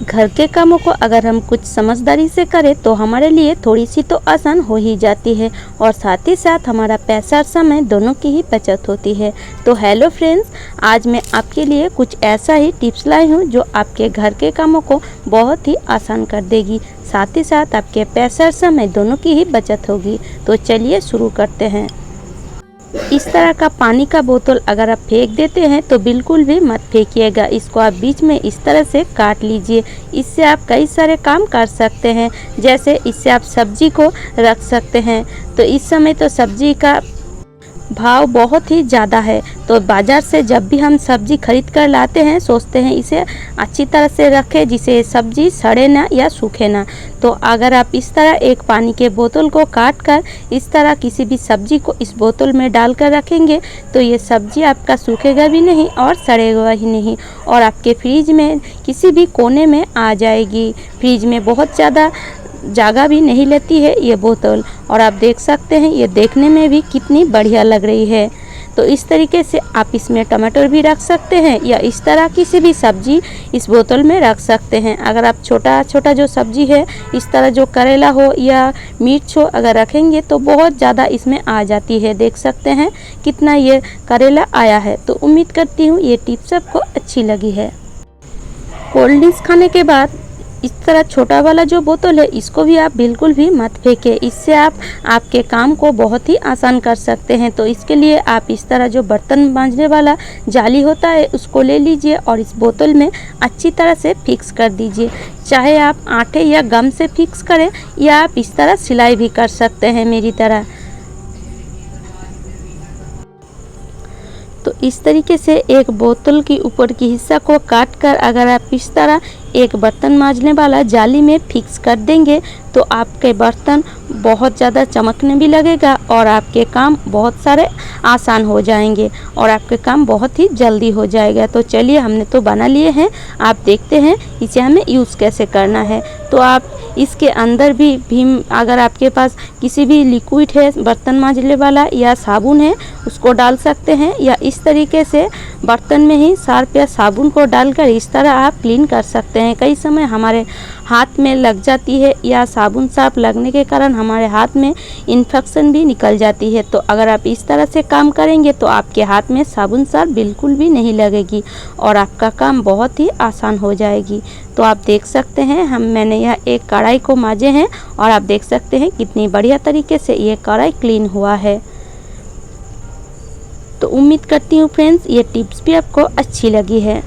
घर के कामों को अगर हम कुछ समझदारी से करें तो हमारे लिए थोड़ी सी तो आसान हो ही जाती है और साथ ही साथ हमारा पैसा और समय दोनों की ही बचत होती है। तो हेलो फ्रेंड्स, आज मैं आपके लिए कुछ ऐसा ही टिप्स लाई हूँ जो आपके घर के कामों को बहुत ही आसान कर देगी, साथ ही साथ आपके पैसा और समय दोनों की ही बचत होगी। तो चलिए शुरू करते हैं। इस तरह का पानी का बोतल अगर आप फेंक देते हैं तो बिल्कुल भी मत फेंकिएगा। इसको आप बीच में इस तरह से काट लीजिए। इससे आप कई सारे काम कर सकते हैं, जैसे इससे आप सब्जी को रख सकते हैं। तो इस समय तो सब्जी का भाव बहुत ही ज़्यादा है, तो बाज़ार से जब भी हम सब्ज़ी खरीद कर लाते हैं सोचते हैं इसे अच्छी तरह से रखें जिसे सब्ज़ी सड़े ना या सूखे ना। तो अगर आप इस तरह एक पानी के बोतल को काट कर इस तरह किसी भी सब्ज़ी को इस बोतल में डाल कर रखेंगे तो ये सब्ज़ी आपका सूखेगा भी नहीं और सड़ेगा ही नहीं और आपके फ्रिज में किसी भी कोने में आ जाएगी। फ्रिज में बहुत ज़्यादा जगह भी नहीं लेती है ये बोतल, और आप देख सकते हैं ये देखने में भी कितनी बढ़िया लग रही है। तो इस तरीके से आप इसमें टमाटर भी रख सकते हैं या इस तरह किसी भी सब्जी इस बोतल में रख सकते हैं। अगर आप छोटा छोटा जो सब्जी है इस तरह जो करेला हो या मिर्च हो अगर रखेंगे तो बहुत ज़्यादा इसमें आ जाती है। देख सकते हैं कितना ये करेला आया है। तो उम्मीद करती हूँ ये टिप्स आपको अच्छी लगी है। कोल्ड ड्रिंक्स खाने के बाद इस तरह छोटा वाला जो बोतल है इसको भी आप बिल्कुल भी मत फेंकें। इससे आप आपके काम को बहुत ही आसान कर सकते हैं। तो इसके लिए आप इस तरह जो बर्तन मांजने वाला जाली होता है उसको ले लीजिए और इस बोतल में अच्छी तरह से फिक्स कर दीजिए। चाहे आप आटे या गम से फिक्स करें या आप इस तरह सिलाई भी कर सकते हैं मेरी तरह। तो इस तरीके से एक बोतल की ऊपर की हिस्सा को काट कर अगर आप इस तरह एक बर्तन मांजने वाला जाली में फिक्स कर देंगे तो आपके बर्तन बहुत ज़्यादा चमकने भी लगेगा और आपके काम बहुत सारे आसान हो जाएंगे और आपके काम बहुत ही जल्दी हो जाएगा। तो चलिए हमने तो बना लिए हैं, आप देखते हैं इसे हमें यूज़ कैसे करना है। तो आप इसके अंदर भी भीम अगर आपके पास किसी भी लिक्विड है बर्तन मांजने वाला या साबुन है उसको डाल सकते हैं या इस तरीके से बर्तन में ही सर्फ या साबुन को डालकर इस तरह आप क्लीन कर सकते हैं। कई समय हमारे हाथ में लग जाती है या साबुन सर्फ लगने के कारण हमारे हाथ में इन्फेक्शन भी निकल जाती है। तो अगर आप इस तरह से काम करेंगे तो आपके हाथ में साबुन सर्फ बिल्कुल भी नहीं लगेगी और आपका काम बहुत ही आसान हो जाएगी। तो आप देख सकते हैं मैंने यह एक कढ़ाई को मांजे हैं और आप देख सकते हैं कितनी बढ़िया तरीके से ये कढ़ाई क्लीन हुआ है। तो उम्मीद करती हूँ फ्रेंड्स ये टिप्स भी आपको अच्छी लगी है।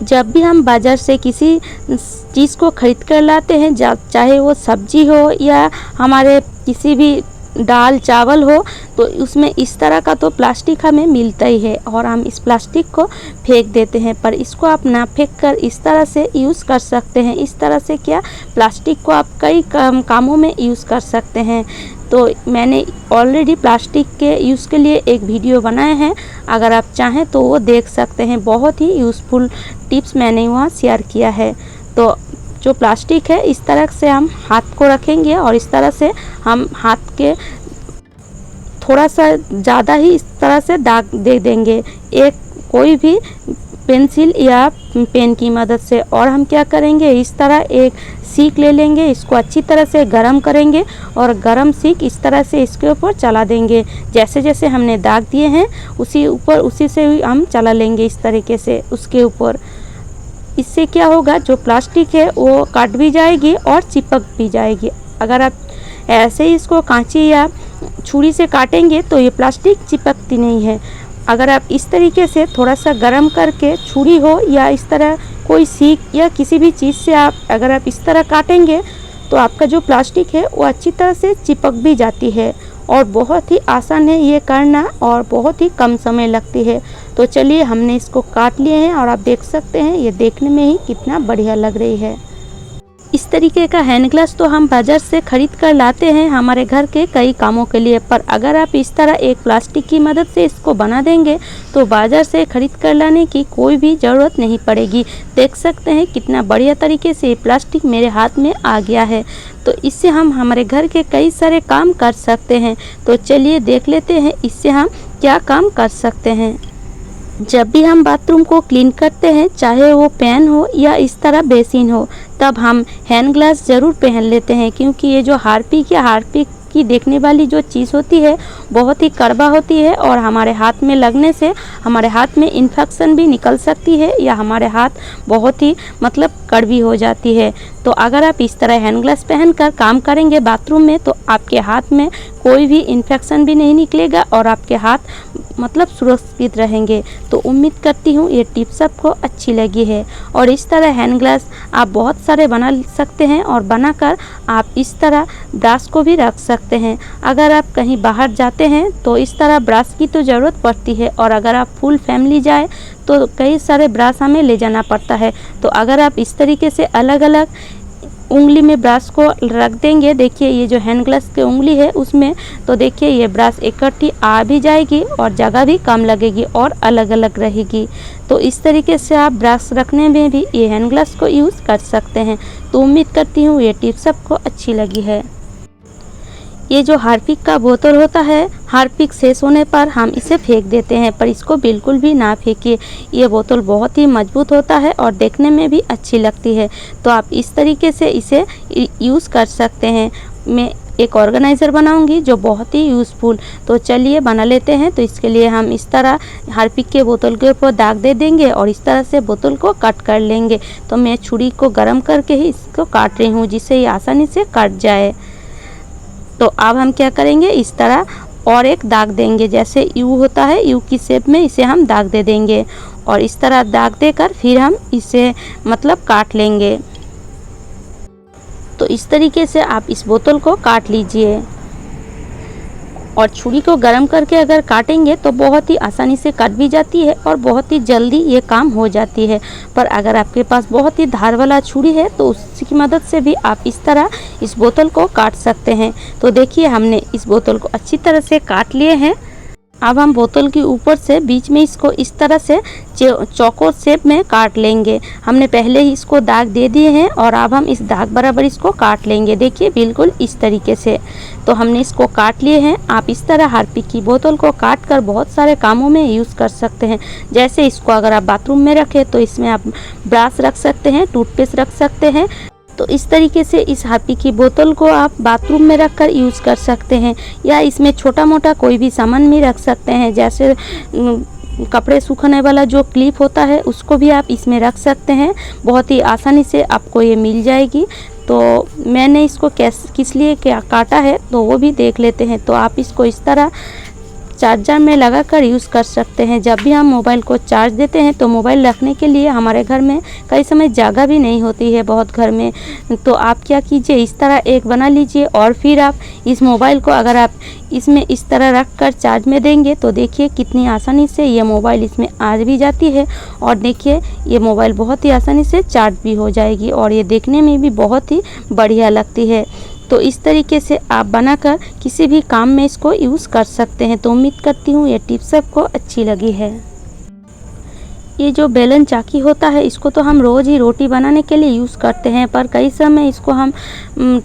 जब भी हम बाज़ार से किसी चीज़ को खरीद कर लाते हैं, चाहे वो सब्जी हो या हमारे किसी भी दाल चावल हो, तो उसमें इस तरह का तो प्लास्टिक हमें मिलता ही है और हम इस प्लास्टिक को फेंक देते हैं। पर इसको आप ना फेंक कर इस तरह से यूज़ कर सकते हैं। इस तरह से क्या प्लास्टिक को आप कई कामों में यूज़ कर सकते हैं। तो मैंने ऑलरेडी प्लास्टिक के यूज़ के लिए एक वीडियो बनाए हैं, अगर आप चाहें तो वो देख सकते हैं। बहुत ही यूज़फुल टिप्स मैंने वहाँ शेयर किया है। तो जो प्लास्टिक है इस तरह से हम हाथ को रखेंगे और इस तरह से हम हाथ के थोड़ा सा ज़्यादा ही इस तरह से दाग दे देंगे एक कोई भी पेंसिल या पेन की मदद से। और हम क्या करेंगे इस तरह एक सीख ले लेंगे, इसको अच्छी तरह से गरम करेंगे और गरम सीख इस तरह से इसके ऊपर चला देंगे। जैसे जैसे हमने दाग दिए हैं उसी से हम चला लेंगे इस तरीके से उसके ऊपर। इससे क्या होगा जो प्लास्टिक है वो कट भी जाएगी और चिपक भी जाएगी। अगर आप ऐसे ही इसको कांची या छुरी से काटेंगे तो ये प्लास्टिक चिपकती नहीं है। अगर आप इस तरीके से थोड़ा सा गरम करके छुरी हो या इस तरह कोई सीख या किसी भी चीज़ से अगर आप इस तरह काटेंगे तो आपका जो प्लास्टिक है वो अच्छी तरह से चिपक भी जाती है और बहुत ही आसान है ये करना और बहुत ही कम समय लगती है। तो चलिए हमने इसको काट लिए हैं और आप देख सकते हैं ये देखने में ही कितना बढ़िया लग रही है। इस तरीके का हैंड ग्लास तो हम बाज़ार से खरीद कर लाते हैं हमारे घर के कई कामों के लिए, पर अगर आप इस तरह एक प्लास्टिक की मदद से इसको बना देंगे तो बाज़ार से खरीद कर लाने की कोई भी ज़रूरत नहीं पड़ेगी। देख सकते हैं कितना बढ़िया तरीके से प्लास्टिक मेरे हाथ में आ गया है। तो इससे हम हमारे घर के कई सारे काम कर सकते हैं। तो चलिए देख लेते हैं इससे हम क्या काम कर सकते हैं। जब भी हम बाथरूम को क्लीन करते हैं, चाहे वो पैन हो या इस तरह बेसिन हो, तब हम हैंड ग्लव्स ज़रूर पहन लेते हैं, क्योंकि ये जो हार्पिक की देखने वाली जो चीज़ होती है बहुत ही कड़वा होती है और हमारे हाथ में लगने से हमारे हाथ में इन्फेक्शन भी निकल सकती है या हमारे हाथ बहुत ही कड़वी हो जाती है। तो अगर आप इस तरह हैंड ग्लव्स पहनकर काम करेंगे बाथरूम में, तो आपके हाथ में कोई भी इन्फेक्शन भी नहीं निकलेगा और आपके हाथ सुरक्षित रहेंगे। तो उम्मीद करती हूँ ये टिप्स आपको अच्छी लगी है और इस तरह हैंड ग्लव्स आप बहुत सारे बना सकते हैं और बनाकर आप इस तरह ब्रश को भी रख सकते हैं। अगर आप कहीं बाहर जाते हैं तो इस तरह ब्रश की तो ज़रूरत पड़ती है और अगर आप फुल फैमिली जाए तो कई सारे ब्रश हमें ले जाना पड़ता है। तो अगर आप इस तरीके से अलग अलग उंगली में ब्रश को रख देंगे, देखिए ये जो हैंड ग्लव्स की उंगली है उसमें, तो देखिए ये ब्रश इकट्ठी आ भी जाएगी और जगह भी कम लगेगी और अलग अलग रहेगी। तो इस तरीके से आप ब्रश रखने में भी ये हैंड ग्लव्स को यूज़ कर सकते हैं। तो उम्मीद करती हूँ ये टिप्स आपको अच्छी लगी है। ये जो हार्पिक का बोतल होता है, हार्पिक शेष होने पर हम इसे फेंक देते हैं, पर इसको बिल्कुल भी ना फेंकिए। ये बोतल बहुत ही मजबूत होता है और देखने में भी अच्छी लगती है। तो आप इस तरीके से इसे यूज़ कर सकते हैं। मैं एक ऑर्गेनाइज़र बनाऊंगी जो बहुत ही यूज़फुल, तो चलिए बना लेते हैं। तो इसके लिए हम इस तरह हार्पिक के बोतल के ऊपर दाग दे देंगे और इस तरह से बोतल को कट कर लेंगे। तो मैं छुरी को गर्म करके ही इसको काट रही हूँ जिससे ये आसानी से कट जाए। तो अब हम क्या करेंगे, इस तरह और एक दाग देंगे, जैसे यू होता है, यू की शेप में इसे हम दाग दे देंगे और इस तरह दाग देकर फिर हम इसे काट लेंगे। तो इस तरीके से आप इस बोतल को काट लीजिए और छुरी को गर्म करके अगर काटेंगे तो बहुत ही आसानी से कट भी जाती है और बहुत ही जल्दी ये काम हो जाती है। पर अगर आपके पास बहुत ही धार वाला छुरी है तो उसकी मदद से भी आप इस तरह इस बोतल को काट सकते हैं। तो देखिए हमने इस बोतल को अच्छी तरह से काट लिए हैं। अब हम बोतल के ऊपर से बीच में इसको इस तरह से चौकोर शेप में काट लेंगे। हमने पहले ही इसको दाग दे दिए हैं और अब हम इस दाग बराबर इसको काट लेंगे। देखिए बिल्कुल इस तरीके से। तो हमने इसको काट लिए हैं। आप इस तरह हार्पिक की बोतल को काट कर बहुत सारे कामों में यूज़ कर सकते हैं। जैसे इसको अगर आप बाथरूम में रखें तो इसमें आप ब्रश रख सकते हैं, टूथपेस्ट रख सकते हैं। तो इस तरीके से इस हार्पिक की बोतल को आप बाथरूम में रखकर यूज़ कर सकते हैं या इसमें छोटा मोटा कोई भी सामान भी रख सकते हैं। जैसे कपड़े सूखने वाला जो क्लिप होता है उसको भी आप इसमें रख सकते हैं। बहुत ही आसानी से आपको ये मिल जाएगी। तो मैंने इसको किस लिए क्या काटा है तो वो भी देख लेते हैं। तो आप इसको इस तरह चार्जर में लगाकर यूज़ कर सकते हैं। जब भी हम मोबाइल को चार्ज देते हैं तो मोबाइल रखने के लिए हमारे घर में कई समय जगह भी नहीं होती है बहुत घर में। तो आप क्या कीजिए, इस तरह एक बना लीजिए और फिर आप इस मोबाइल को अगर आप इसमें इस तरह रख कर चार्ज में देंगे तो देखिए कितनी आसानी से ये मोबाइल इसमें आ भी जाती है और देखिए ये मोबाइल बहुत ही आसानी से चार्ज भी हो जाएगी और ये देखने में भी बहुत ही बढ़िया लगती है। तो इस तरीके से आप बनाकर किसी भी काम में इसको यूज़ कर सकते हैं। तो उम्मीद करती हूँ ये टिप्स आपको अच्छी लगी है। ये जो बेलन चाकी होता है इसको तो हम रोज़ ही रोटी बनाने के लिए यूज़ करते हैं, पर कई समय इसको हम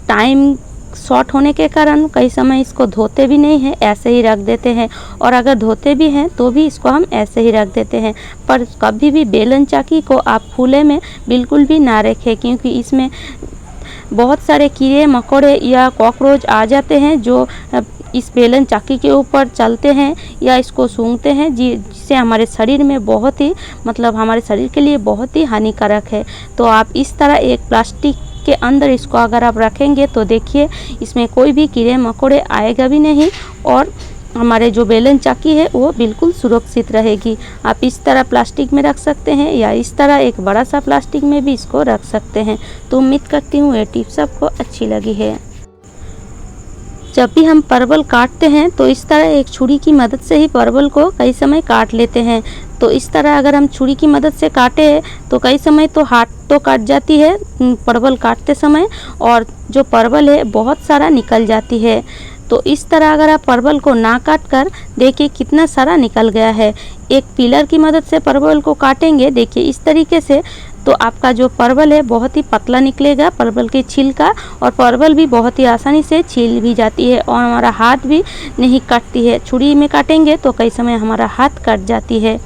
टाइम शॉर्ट होने के कारण कई समय इसको धोते भी नहीं हैं, ऐसे ही रख देते हैं। और अगर धोते भी हैं तो भी इसको हम ऐसे ही रख देते हैं। पर कभी भी बेलन चाकी को आप खुले में बिल्कुल भी ना रखें, क्योंकि इसमें बहुत सारे कीड़े मकोड़े या कॉकरोच आ जाते हैं जो इस बेलन चाकी के ऊपर चलते हैं या इसको सूंघते हैं, जिससे हमारे शरीर में बहुत ही हमारे शरीर के लिए बहुत ही हानिकारक है। तो आप इस तरह एक प्लास्टिक के अंदर इसको अगर आप रखेंगे तो देखिए इसमें कोई भी कीड़े मकोड़े आएगा भी नहीं और हमारे जो बेलन चाकी है वो बिल्कुल सुरक्षित रहेगी। आप इस तरह प्लास्टिक में रख सकते हैं या इस तरह एक बड़ा सा प्लास्टिक में भी इसको रख सकते हैं। तो उम्मीद करती हूँ ये टिप्स आपको अच्छी लगी है। जब भी हम परवल काटते हैं तो इस तरह एक छुरी की मदद से ही परवल को कई समय काट लेते हैं। तो इस तरह अगर हम छुरी की मदद से काटे तो कई समय तो हाथ तो काट जाती है परवल काटते समय और जो परवल है बहुत सारा निकल जाती है। तो इस तरह अगर आप परवल को ना काट कर देखिए कितना सारा निकल गया है। एक पिलर की मदद से परवल को काटेंगे, देखिए इस तरीके से, तो आपका जो परवल है बहुत ही पतला निकलेगा परवल के छिलका, और परवल भी बहुत ही आसानी से छिल भी जाती है और हमारा हाथ भी नहीं कटती है। छुरी में काटेंगे तो कई समय हमारा हाथ कट जाती है।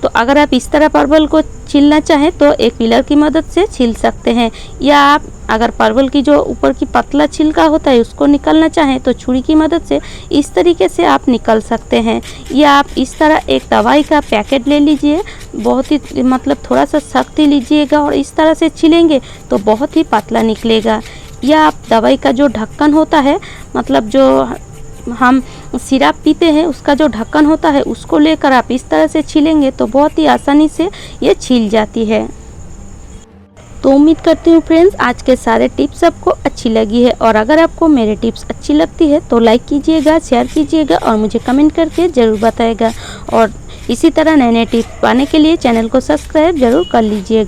तो अगर आप इस तरह परवल को छीलना चाहें तो एक पिलर की मदद से छील सकते हैं, या आप अगर परवल की जो ऊपर की पतला छिलका होता है उसको निकालना चाहें तो छुरी की मदद से इस तरीके से आप निकाल सकते हैं। या आप इस तरह एक दवाई का पैकेट ले लीजिए, बहुत ही मतलब थोड़ा सा सख्त ही लीजिएगा और इस तरह से छीलेंगे तो बहुत ही पतला निकलेगा। या आप दवाई का जो ढक्कन होता है, मतलब जो हम सिरप पीते हैं उसका जो ढक्कन होता है, उसको लेकर आप इस तरह से छीलेंगे तो बहुत ही आसानी से ये छील जाती है। तो उम्मीद करती हूँ फ्रेंड्स आज के सारे टिप्स आपको अच्छी लगी है, और अगर आपको मेरे टिप्स अच्छी लगती है तो लाइक कीजिएगा, शेयर कीजिएगा और मुझे कमेंट करके ज़रूर बताइएगा। और इसी तरह नए नए टिप्स पाने के लिए चैनल को सब्सक्राइब ज़रूर कर लीजिएगा।